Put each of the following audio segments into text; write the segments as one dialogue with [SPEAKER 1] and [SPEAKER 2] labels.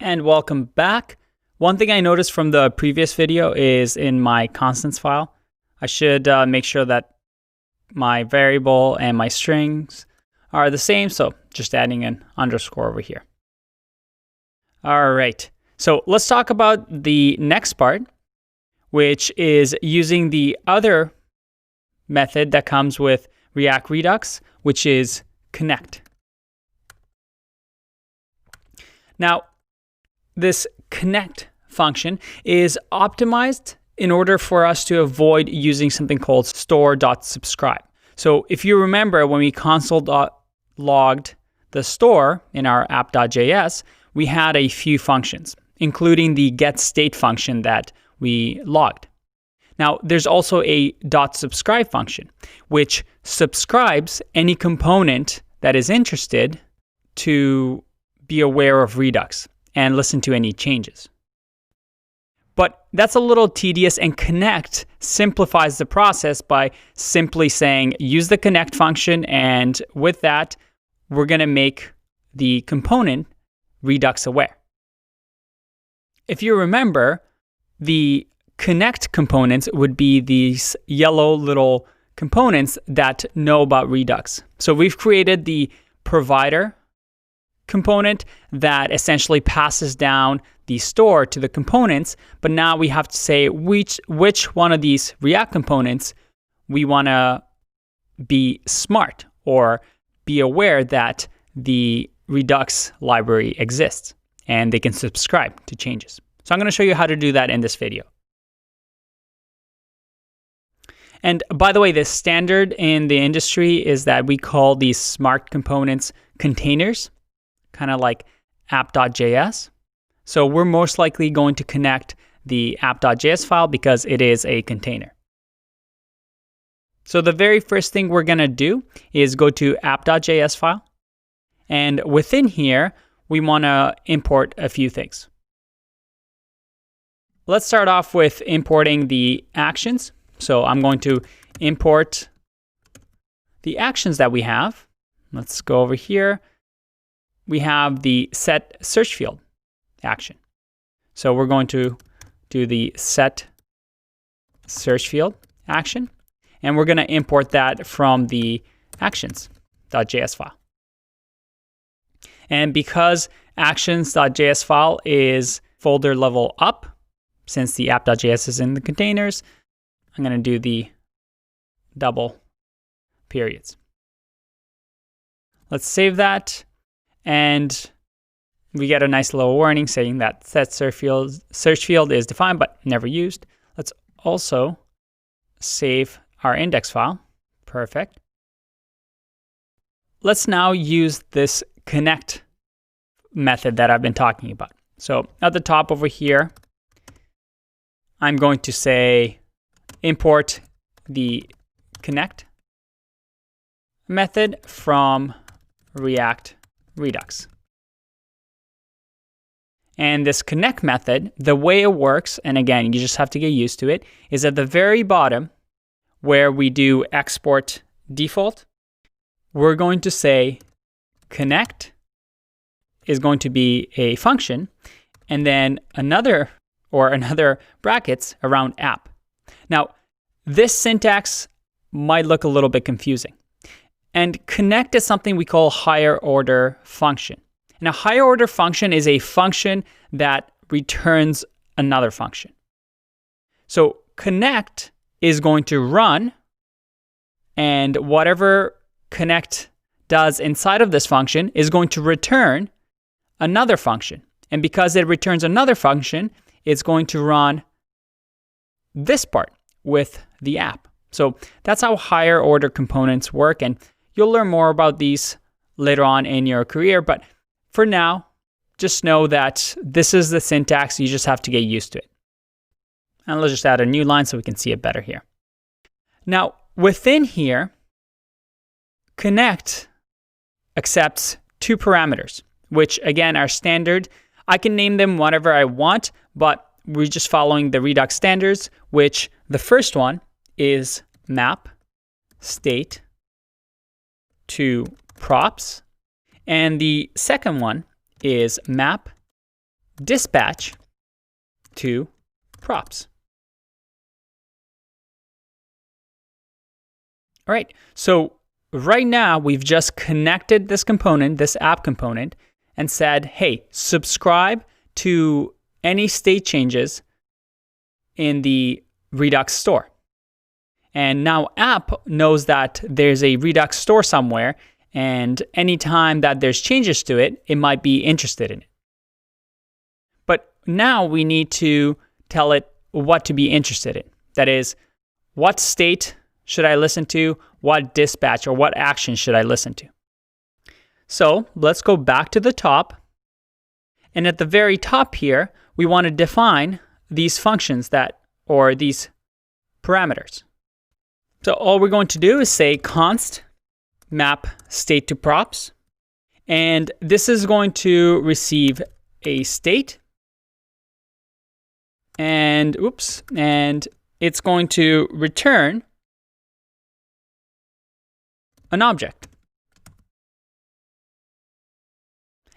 [SPEAKER 1] And welcome back. One thing I noticed from the previous video is in my constants file, I should make sure that my variable and my strings are the same. So just adding an underscore over here. All right. So let's talk about the next part, which is using the other method that comes with React Redux, which is connect. Now, this connect function is optimized in order for us to avoid using something called store.subscribe. So if you remember when we console.logged the store in our app.js, we had a few functions, including the getState function that we logged. Now, there's also a .subscribe function, which subscribes any component that is interested to be aware of Redux and listen to any changes. But that's a little tedious, and connect simplifies the process by simply saying, use the connect function, and with that, we're going to make the component Redux aware. If you remember, the connect components would be these yellow little components that know about Redux. So we've created the provider component that essentially passes down the store to the components, but now we have to say which one of these React components we want to be smart or be aware that the Redux library exists and they can subscribe to changes. So I'm going to show you how to do that in this video. And by the way, the standard in the industry is that we call these smart components containers, kind of like app.js. So we're most likely going to connect the app.js file because it is a container. So the very first thing we're going to do is go to app.js file. And within here, we want to import a few things. Let's start off with importing the actions. So I'm going to import the actions that we have. Let's go over here. We have the set search field action. So we're going to do the set search field action, and we're going to import that from the actions.js file. And because actions.js file is folder level up, since the app.js is in the containers, I'm going to do the double periods. Let's save that. And we get a nice little warning saying that set search field is defined but never used. Let's also save our index file. Perfect. Let's now use this connect method that I've been talking about. So at the top over here, I'm going to say import the connect method from React Redux. And this connect method, the way it works, and again, you just have to get used to it, is at the very bottom where we do export default, we're going to say connect is going to be a function, and then another brackets around app. Now, this syntax might look a little bit confusing. And connect is something we call higher order function. And a higher order function is a function that returns another function. So connect is going to run, and whatever connect does inside of this function is going to return another function. And because it returns another function, it's going to run this part with the app. So that's how higher order components work, and you'll learn more about these later on in your career, but for now, just know that this is the syntax. You just have to get used to it. And let's just add a new line so we can see it better here. Now, within here, connect accepts two parameters, which again are standard. I can name them whatever I want, but we're just following the Redux standards, which the first one is map state to props, and the second one is map dispatch to props. All right, so right now we've just connected this component, this app component, and said, hey, subscribe to any state changes in the Redux store. And now app knows that there's a Redux store somewhere, and anytime that there's changes to it, it might be interested in it. But now we need to tell it what to be interested in. That is, what state should I listen to? What dispatch or what action should I listen to? So let's go back to the top. And at the very top here, we want to define these functions or these parameters. So all we're going to do is say const map state to props. And this is going to receive a state. And it's going to return an object.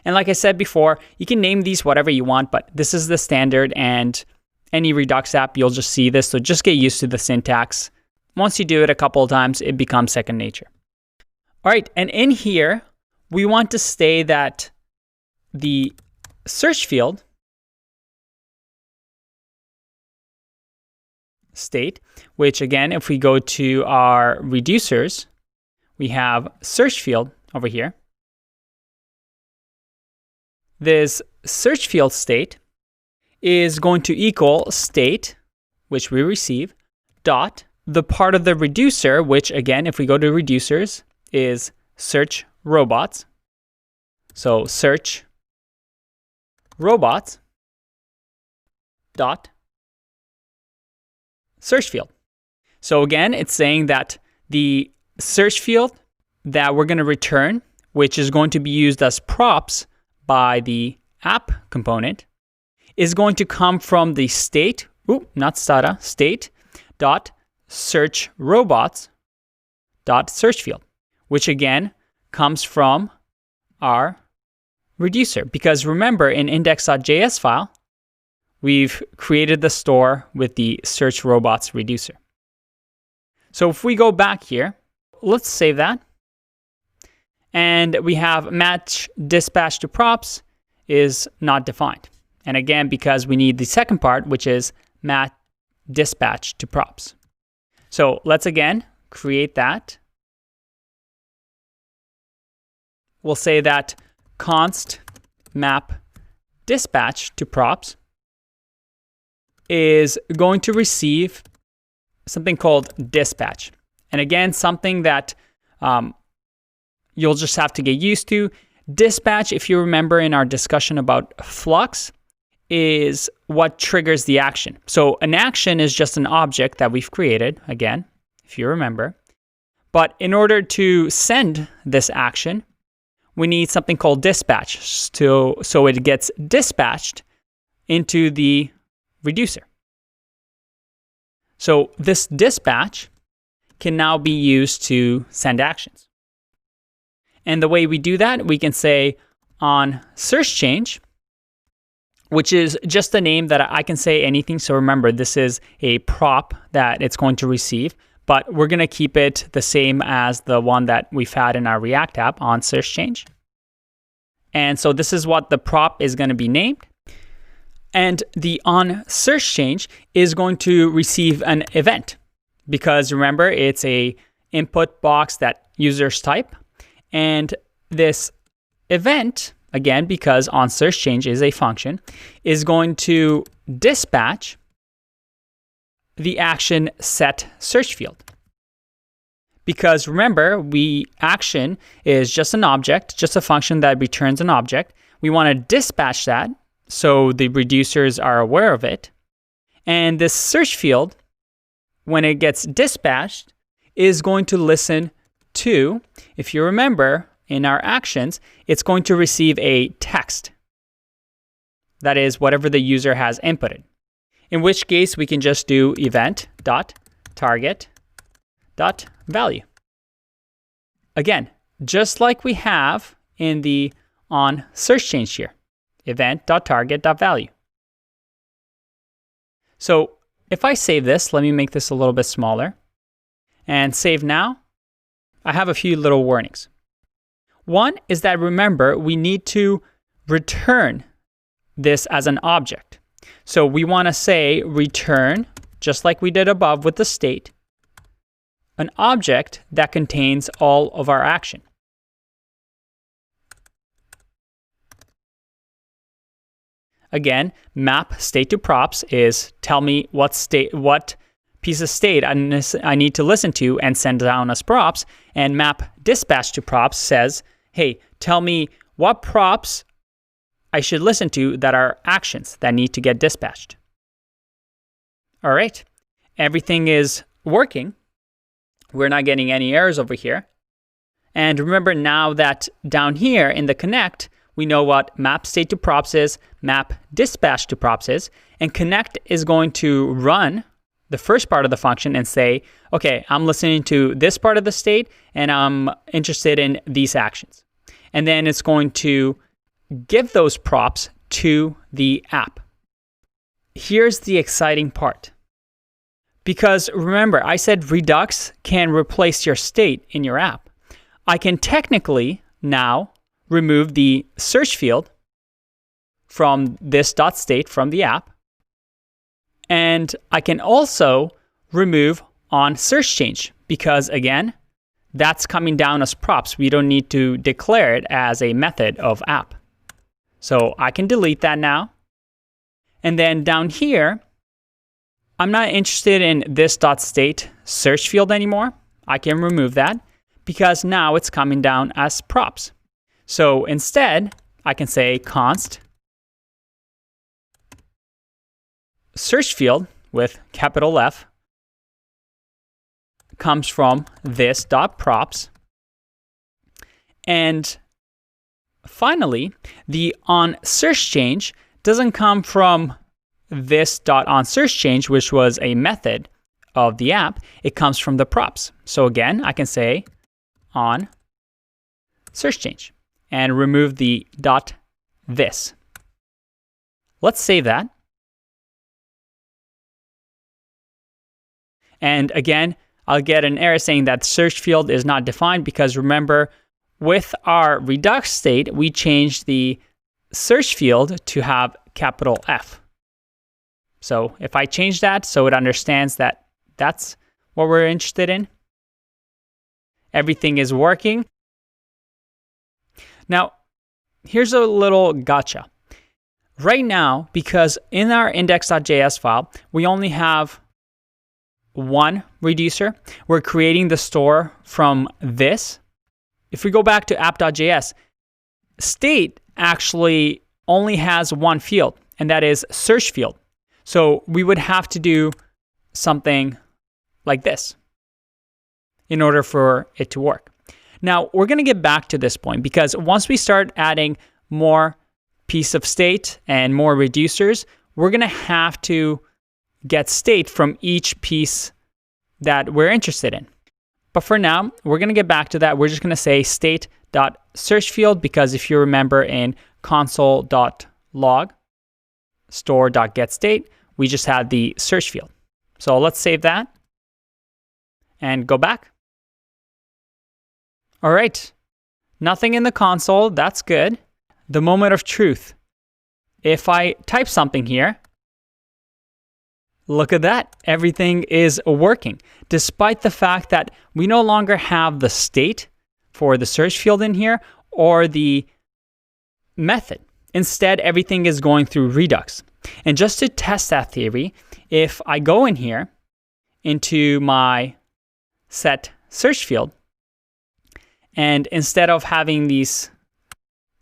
[SPEAKER 1] And like I said before, you can name these whatever you want, but this is the standard, and any Redux app, you'll just see this. So just get used to the syntax. Once you do it a couple of times, it becomes second nature. All right, and in here, we want to say that the search field state, which again, if we go to our reducers, we have search field over here. This search field state is going to equal state, which we receive, dot the part of the reducer, which again, if we go to reducers, is search robots. So search robots dot search field. So again, it's saying that the search field that we're going to return, which is going to be used as props by the app component, is going to come from the state, state dot search robots dot search field, which again comes from our reducer. Because remember, in index.js file, we've created the store with the search robots reducer. So if we go back here, let's save that. And we have match dispatch to props is not defined. And again, because we need the second part, which is match dispatch to props. So let's again create that. We'll say that const map dispatch to props is going to receive something called dispatch. And again, something that you'll just have to get used to. Dispatch, if you remember in our discussion about Flux, is what triggers the action. So an action is just an object that we've created, again, if you remember. But in order to send this action, we need something called dispatch, so it gets dispatched into the reducer. So this dispatch can now be used to send actions. And the way we do that, we can say on search change, which is just a name that I can say anything. So remember, this is a prop that it's going to receive, but we're going to keep it the same as the one that we've had in our React app on search change. And so this is what the prop is going to be named. And the on search change is going to receive an event, because remember, it's a input box that users type. And this event, again, because on search change is a function, is going to dispatch the action set search field. Because remember, action is just an object, just a function that returns an object. We want to dispatch that so the reducers are aware of it. And this search field, when it gets dispatched, is going to listen to, if you remember, in our actions, it's going to receive a text. That is whatever the user has inputted. In which case, we can just do event.target.value. Again, just like we have in the on search change here. event.target.value. So if I save this, let me make this a little bit smaller and save now, I have a few little warnings. One is that remember, we need to return this as an object. So we want to say return, just like we did above with the state, an object that contains all of our action. Again, map state to props is tell me what piece of state I need to listen to and send down as props. And map dispatch to props says, hey, tell me what props I should listen to that are actions that need to get dispatched. All right, everything is working. We're not getting any errors over here. And remember now that down here in the connect, we know what map state to props is, map dispatch to props is, and connect is going to run the first part of the function and say, okay, I'm listening to this part of the state and I'm interested in these actions. And then it's going to give those props to the app. Here's the exciting part. Because remember, I said Redux can replace your state in your app. I can technically now remove the search field from this .state from the app. And I can also remove on search change because again, that's coming down as props. We don't need to declare it as a method of app. So I can delete that now. And then down here, I'm not interested in this .state search field anymore. I can remove that because now it's coming down as props. So instead, I can say const search field with capital F comes from this .props. And finally, the on search change doesn't come from this on search change, which was a method of the app. It comes from the props. So again, I can say on search change and remove the this. Let's save that. And again, I'll get an error saying that search field is not defined because remember, with our Redux state, we changed the search field to have capital F. So if I change that so it understands that that's what we're interested in, everything is working. Now, here's a little gotcha. Right now, because in our index.js file, we only have one reducer, we're creating the store from this. If we go back to app.js, state actually only has one field, and that is search field. So we would have to do something like this in order for it to work. Now, we're going to get back to this point because once we start adding more piece of state and more reducers, we're going to have to get state from each piece that we're interested in. But for now, we're going to get back to that. We're just going to say state.searchField because if you remember in console.log store.getState, we just had the search field. So let's save that and go back. All right, nothing in the console, that's good. The moment of truth. If I type something here, look at that, everything is working. Despite the fact that we no longer have the state for the search field in here or the method. Instead, everything is going through Redux. And just to test that theory, if I go in here into my set search field, and instead of having these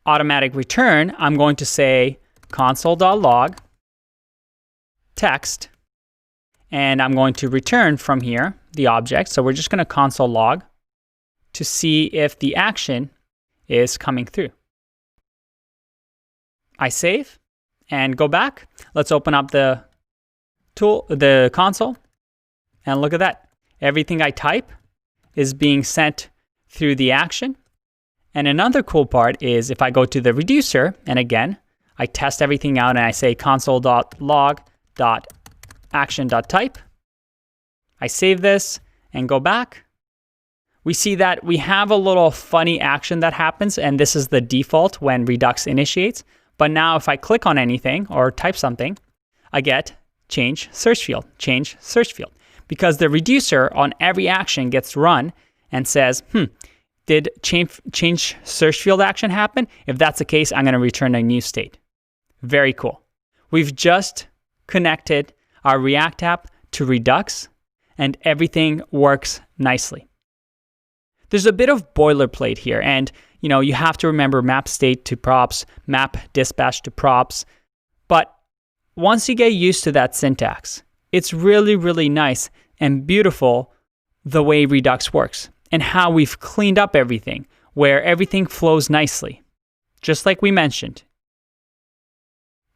[SPEAKER 1] automatic return, I'm going to say console.log text, and I'm going to return from here the object. So we're just going to console log to see if the action is coming through. I save and go back. Let's open up the console, and look at that. Everything I type is being sent through the action. And another cool part is if I go to the reducer, and again, I test everything out and I say console.log.action.type. I save this and go back. We see that we have a little funny action that happens, and this is the default when Redux initiates. But now if I click on anything or type something, I get change search field, because the reducer on every action gets run and says, did change search field action happen? If that's the case, I'm going to return a new state. Very cool. We've just connected our React app to Redux, and everything works nicely. There's a bit of boilerplate here, and you have to remember map state to props, map dispatch to props. But once you get used to that syntax, it's really, really nice and beautiful the way Redux works and how we've cleaned up everything, where everything flows nicely. Just like we mentioned,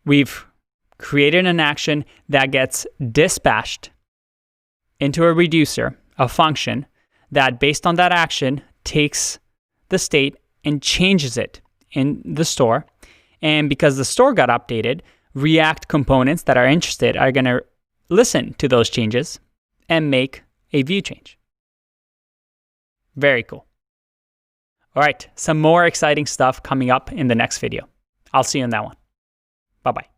[SPEAKER 1] we've created an action that gets dispatched into a reducer, a function, that based on that action takes the state and changes it in the store. And because the store got updated, React components that are interested are going to listen to those changes and make a view change. Very cool. All right, some more exciting stuff coming up in the next video. I'll see you in that one. Bye-bye.